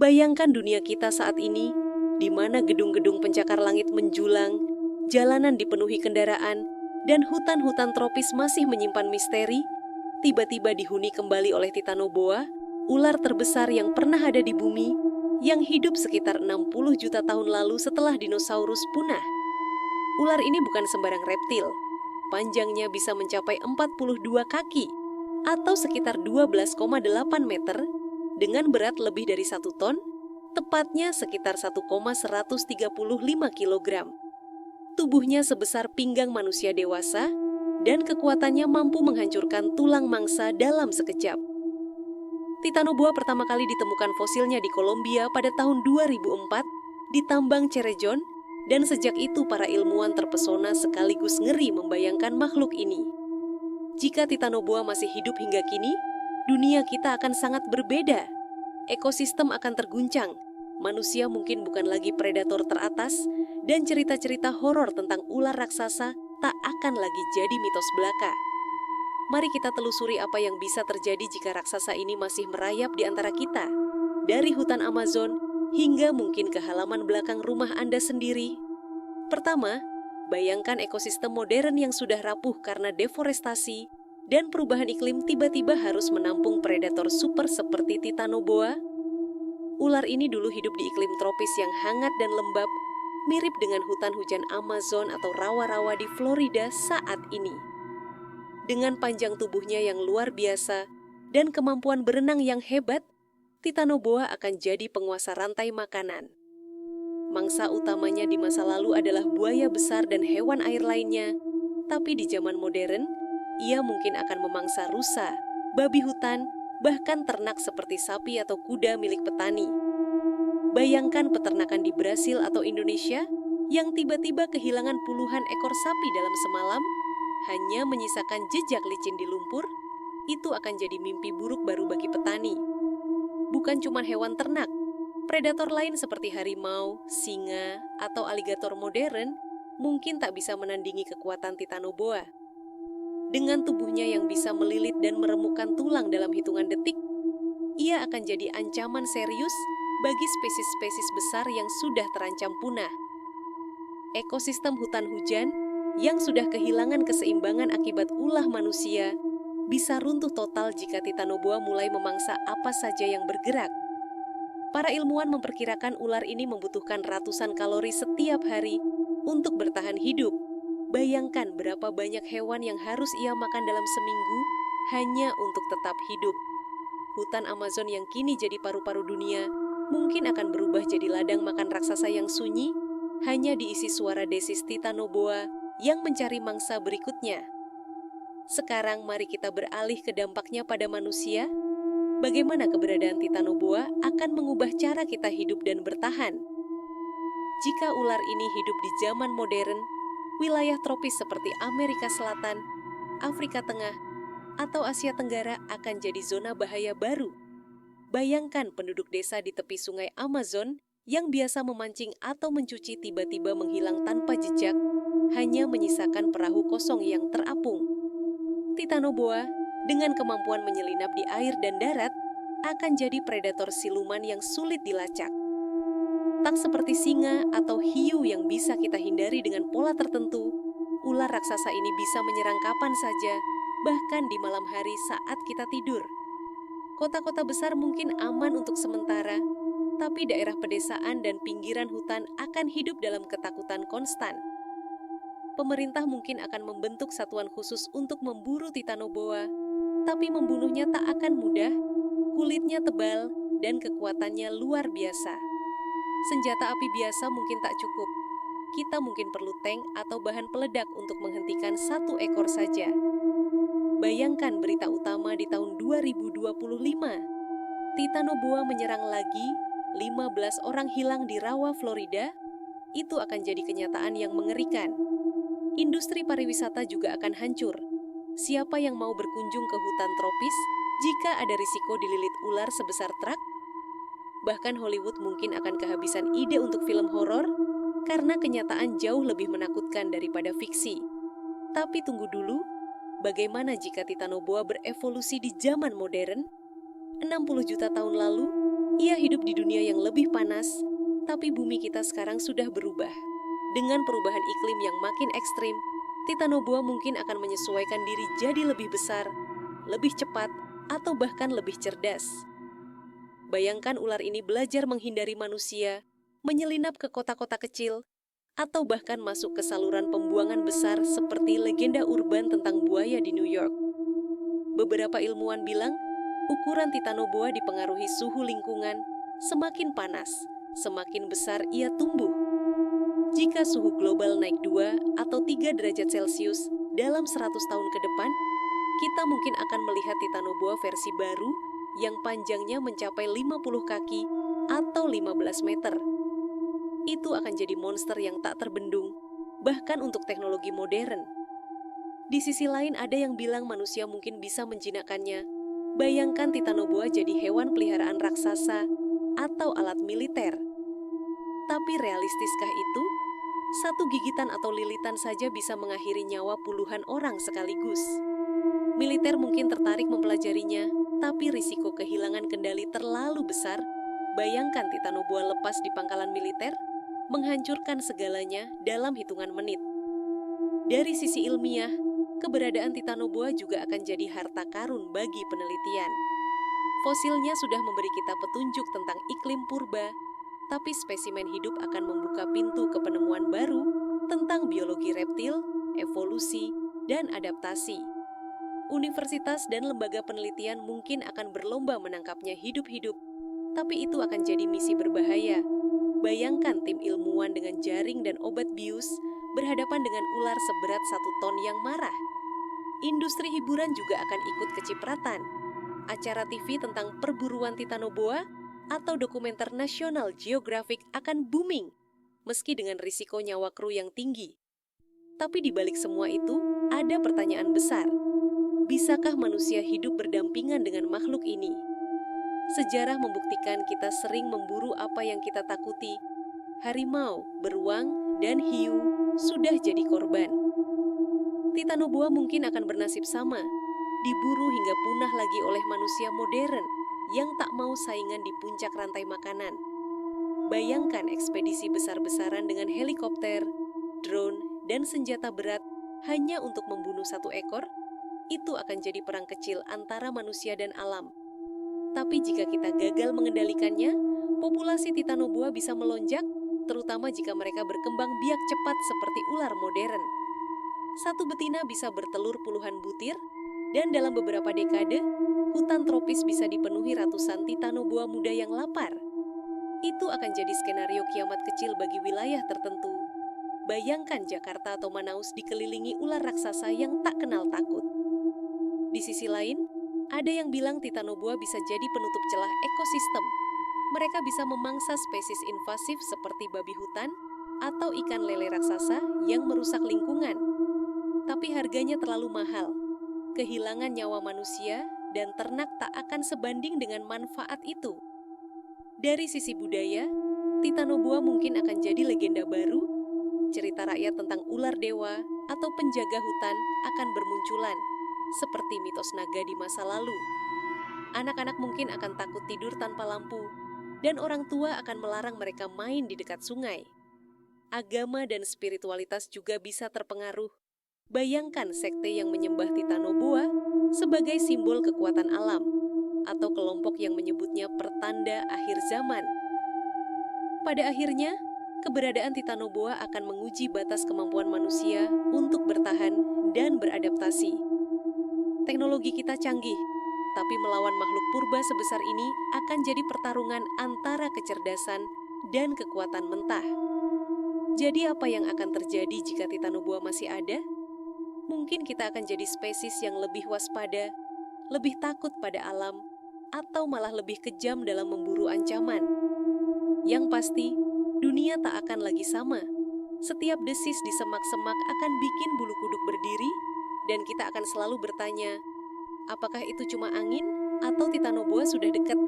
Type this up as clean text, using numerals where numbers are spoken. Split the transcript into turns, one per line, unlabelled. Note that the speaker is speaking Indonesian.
Bayangkan dunia kita saat ini, di mana gedung-gedung pencakar langit menjulang, jalanan dipenuhi kendaraan, dan hutan-hutan tropis masih menyimpan misteri, tiba-tiba dihuni kembali oleh Titanoboa, ular terbesar yang pernah ada di bumi, yang hidup sekitar 60 juta tahun lalu setelah dinosaurus punah. Ular ini bukan sembarang reptil. Panjangnya bisa mencapai 42 kaki, atau sekitar 12,8 meter, dengan berat lebih dari 1 ton, tepatnya sekitar 1,135 kilogram. Tubuhnya sebesar pinggang manusia dewasa, dan kekuatannya mampu menghancurkan tulang mangsa dalam sekejap. Titanoboa pertama kali ditemukan fosilnya di Kolombia pada tahun 2004 di tambang Cerejon, dan sejak itu para ilmuwan terpesona sekaligus ngeri membayangkan makhluk ini. Jika Titanoboa masih hidup hingga kini, dunia kita akan sangat berbeda. Ekosistem akan terguncang, manusia mungkin bukan lagi predator teratas, dan cerita-cerita horor tentang ular raksasa tak akan lagi jadi mitos belaka. Mari kita telusuri apa yang bisa terjadi jika raksasa ini masih merayap di antara kita. Dari hutan Amazon hingga mungkin ke halaman belakang rumah Anda sendiri. Pertama, bayangkan ekosistem modern yang sudah rapuh karena deforestasi dan perubahan iklim tiba-tiba harus menampung predator super seperti Titanoboa. Ular ini dulu hidup di iklim tropis yang hangat dan lembab, mirip dengan hutan hujan Amazon atau rawa-rawa di Florida saat ini. Dengan panjang tubuhnya yang luar biasa dan kemampuan berenang yang hebat, Titanoboa akan jadi penguasa rantai makanan. Mangsa utamanya di masa lalu adalah buaya besar dan hewan air lainnya, tapi di zaman modern, ia mungkin akan memangsa rusa, babi hutan, bahkan ternak seperti sapi atau kuda milik petani. Bayangkan peternakan di Brasil atau Indonesia yang tiba-tiba kehilangan puluhan ekor sapi dalam semalam, hanya menyisakan jejak licin di lumpur. Itu akan jadi mimpi buruk baru bagi petani. Bukan cuma hewan ternak, predator lain seperti harimau, singa, atau aligator modern mungkin tak bisa menandingi kekuatan Titanoboa. Dengan tubuhnya yang bisa melilit dan meremukkan tulang dalam hitungan detik, ia akan jadi ancaman serius bagi spesies-spesies besar yang sudah terancam punah. Ekosistem hutan hujan yang sudah kehilangan keseimbangan akibat ulah manusia bisa runtuh total jika Titanoboa mulai memangsa apa saja yang bergerak. Para ilmuwan memperkirakan ular ini membutuhkan ratusan kalori setiap hari untuk bertahan hidup. Bayangkan berapa banyak hewan yang harus ia makan dalam seminggu hanya untuk tetap hidup. Hutan Amazon yang kini jadi paru-paru dunia mungkin akan berubah jadi ladang makan raksasa yang sunyi, hanya diisi suara desis Titanoboa yang mencari mangsa berikutnya. Sekarang mari kita beralih ke dampaknya pada manusia. Bagaimana keberadaan Titanoboa akan mengubah cara kita hidup dan bertahan? Jika ular ini hidup di zaman modern, wilayah tropis seperti Amerika Selatan, Afrika Tengah, atau Asia Tenggara akan jadi zona bahaya baru. Bayangkan penduduk desa di tepi sungai Amazon yang biasa memancing atau mencuci tiba-tiba menghilang tanpa jejak, hanya menyisakan perahu kosong yang terapung. Titanoboa, dengan kemampuan menyelinap di air dan darat, akan jadi predator siluman yang sulit dilacak. Tak seperti singa atau hiu yang bisa kita hindari dengan pola tertentu, ular raksasa ini bisa menyerang kapan saja, bahkan di malam hari saat kita tidur. Kota-kota besar mungkin aman untuk sementara, tapi daerah pedesaan dan pinggiran hutan akan hidup dalam ketakutan konstan. Pemerintah mungkin akan membentuk satuan khusus untuk memburu Titanoboa, tapi membunuhnya tak akan mudah, kulitnya tebal, dan kekuatannya luar biasa. Senjata api biasa mungkin tak cukup. Kita mungkin perlu tank atau bahan peledak untuk menghentikan satu ekor saja. Bayangkan berita utama di tahun 2025. Titanoboa menyerang lagi, 15 orang hilang di rawa Florida. Itu akan jadi kenyataan yang mengerikan. Industri pariwisata juga akan hancur. Siapa yang mau berkunjung ke hutan tropis jika ada risiko dililit ular sebesar truk? Bahkan Hollywood mungkin akan kehabisan ide untuk film horor karena kenyataan jauh lebih menakutkan daripada fiksi. Tapi tunggu dulu, bagaimana jika Titanoboa berevolusi di zaman modern? 60 juta tahun lalu, Ia hidup di dunia yang lebih panas, tapi bumi kita sekarang sudah berubah. Dengan perubahan iklim yang makin ekstrim, Titanoboa mungkin akan menyesuaikan diri jadi lebih besar, lebih cepat, atau bahkan lebih cerdas. Bayangkan ular ini belajar menghindari manusia, menyelinap ke kota-kota kecil, atau bahkan masuk ke saluran pembuangan besar seperti legenda urban tentang buaya di New York. Beberapa ilmuwan bilang, ukuran Titanoboa dipengaruhi suhu lingkungan, semakin panas, semakin besar ia tumbuh. Jika suhu global naik 2 atau 3 derajat Celcius dalam 100 tahun ke depan, kita mungkin akan melihat Titanoboa versi baru yang panjangnya mencapai 50 kaki atau 15 meter. Itu akan jadi monster yang tak terbendung, bahkan untuk teknologi modern. Di sisi lain ada yang bilang manusia mungkin bisa menjinakkannya. Bayangkan Titanoboa jadi hewan peliharaan raksasa atau alat militer. Tapi realistiskah itu? Satu gigitan atau lilitan saja bisa mengakhiri nyawa puluhan orang sekaligus. Militer mungkin tertarik mempelajarinya, tapi risiko kehilangan kendali terlalu besar. Bayangkan Titanoboa lepas di pangkalan militer, menghancurkan segalanya dalam hitungan menit. Dari sisi ilmiah, keberadaan Titanoboa juga akan jadi harta karun bagi penelitian. Fosilnya sudah memberi kita petunjuk tentang iklim purba, tapi spesimen hidup akan membuka pintu ke penemuan baru tentang biologi reptil, evolusi, dan adaptasi. Universitas dan lembaga penelitian mungkin akan berlomba menangkapnya hidup-hidup, tapi itu akan jadi misi berbahaya. Bayangkan tim ilmuwan dengan jaring dan obat bius berhadapan dengan ular seberat 1 ton yang marah. Industri hiburan juga akan ikut kecipratan. Acara TV tentang perburuan Titanoboa atau dokumenter National Geographic akan booming, meski dengan risiko nyawa kru yang tinggi. Tapi di balik semua itu, ada pertanyaan besar. Bisakah manusia hidup berdampingan dengan makhluk ini? Sejarah membuktikan kita sering memburu apa yang kita takuti. Harimau, beruang, dan hiu sudah jadi korban. Titanoboa mungkin akan bernasib sama, diburu hingga punah lagi oleh manusia modern yang tak mau saingan di puncak rantai makanan. Bayangkan ekspedisi besar-besaran dengan helikopter, drone, dan senjata berat hanya untuk membunuh 1 ekor. Itu akan jadi perang kecil antara manusia dan alam. Tapi jika kita gagal mengendalikannya, populasi Titanoboa bisa melonjak, terutama jika mereka berkembang biak cepat seperti ular modern. 1 betina bisa bertelur puluhan butir, dan dalam beberapa dekade, hutan tropis bisa dipenuhi ratusan Titanoboa muda yang lapar. Itu akan jadi skenario kiamat kecil bagi wilayah tertentu. Bayangkan Jakarta atau Manaus dikelilingi ular raksasa yang tak kenal takut. Di sisi lain, ada yang bilang Titanoboa bisa jadi penutup celah ekosistem. Mereka bisa memangsa spesies invasif seperti babi hutan atau ikan lele raksasa yang merusak lingkungan. Tapi harganya terlalu mahal. Kehilangan nyawa manusia dan ternak tak akan sebanding dengan manfaat itu. Dari sisi budaya, Titanoboa mungkin akan jadi legenda baru. Cerita rakyat tentang ular dewa atau penjaga hutan akan bermunculan, seperti mitos naga di masa lalu. Anak-anak mungkin akan takut tidur tanpa lampu, dan orang tua akan melarang mereka main di dekat sungai. Agama dan spiritualitas juga bisa terpengaruh. Bayangkan sekte yang menyembah Titanoboa sebagai simbol kekuatan alam, atau kelompok yang menyebutnya pertanda akhir zaman. Pada akhirnya, keberadaan Titanoboa akan menguji batas kemampuan manusia untuk bertahan dan beradaptasi. Teknologi kita canggih, tapi melawan makhluk purba sebesar ini akan jadi pertarungan antara kecerdasan dan kekuatan mentah. Jadi apa yang akan terjadi jika Titanoboa masih ada? Mungkin kita akan jadi spesies yang lebih waspada, lebih takut pada alam, atau malah lebih kejam dalam memburu ancaman. Yang pasti, dunia tak akan lagi sama. Setiap desis di semak-semak akan bikin bulu kuduk berdiri, dan kita akan selalu bertanya, apakah itu cuma angin atau Titanoboa sudah dekat?